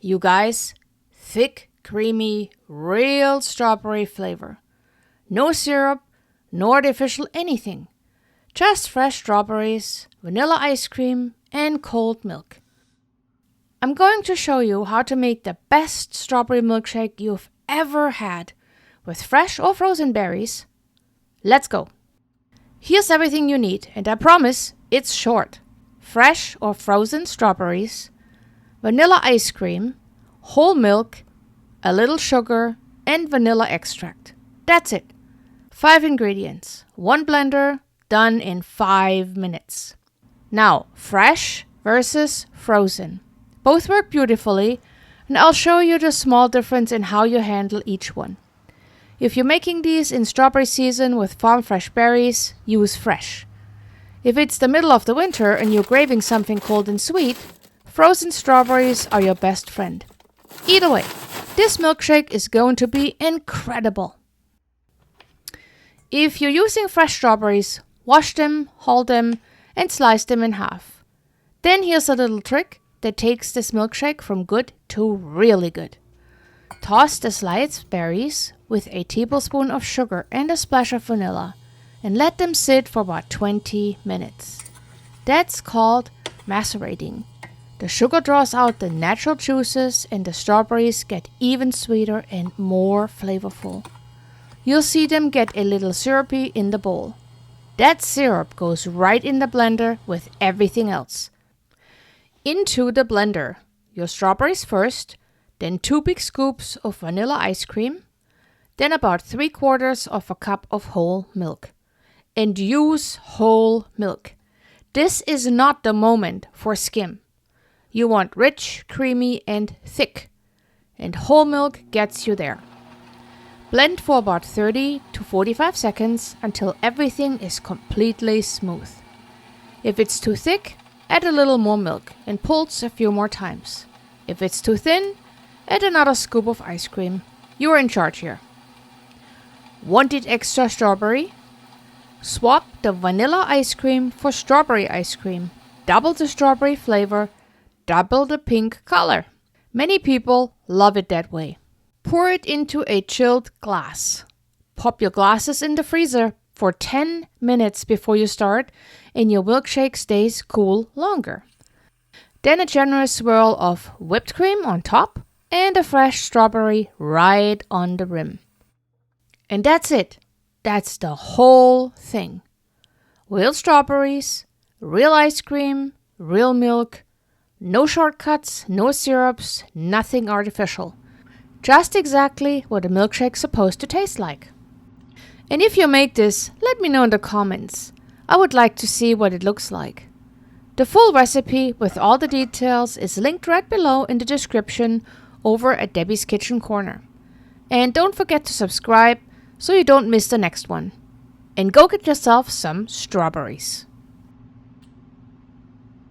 You guys, thick, creamy, real strawberry flavor. No syrup, no artificial anything. Just fresh strawberries, vanilla ice cream, and cold milk. I'm going to show you how to make the best strawberry milkshake you've ever had with fresh or frozen berries. Let's go! Here's everything you need, and I promise it's short. Fresh or frozen strawberries, vanilla ice cream, whole milk, a little sugar, and vanilla extract. That's it. 5 ingredients, 1 blender, done in 5 minutes. Now, fresh versus frozen. Both work beautifully, and I'll show you the small difference in how you handle each one. If you're making these in strawberry season with farm fresh berries, use fresh. If it's the middle of the winter and you're craving something cold and sweet, frozen strawberries are your best friend. Either way, this milkshake is going to be incredible. If you're using fresh strawberries, wash them, hull them, and slice them in half. Then here's a little trick that takes this milkshake from good to really good. Toss the sliced berries with a tablespoon of sugar and a splash of vanilla and let them sit for about 20 minutes. That's called macerating. The sugar draws out the natural juices and the strawberries get even sweeter and more flavorful. You'll see them get a little syrupy in the bowl. That syrup goes right in the blender with everything else. Into the blender, your strawberries first, then 2 big scoops of vanilla ice cream, then about 3/4 of a cup of whole milk. And use whole milk. This is not the moment for skim. You want rich, creamy, and thick. And whole milk gets you there. Blend for about 30 to 45 seconds until everything is completely smooth. If it's too thick, add a little more milk and pulse a few more times. If it's too thin, add another scoop of ice cream. You're in charge here. Want it extra strawberry? Swap the vanilla ice cream for strawberry ice cream. Double the strawberry flavor, double the pink color. Many people love it that way. Pour it into a chilled glass. Pop your glasses in the freezer for 10 minutes before you start, and your milkshake stays cool longer. Then a generous swirl of whipped cream on top and a fresh strawberry right on the rim. And that's it. That's the whole thing. Real strawberries, real ice cream, real milk, no shortcuts, no syrups, nothing artificial. Just exactly what a milkshake's supposed to taste like. And if you make this, let me know in the comments. I would like to see what it looks like. The full recipe with all the details is linked right below in the description over at Debbie's Kitchen Corner. And don't forget to subscribe so you don't miss the next one. And go get yourself some strawberries.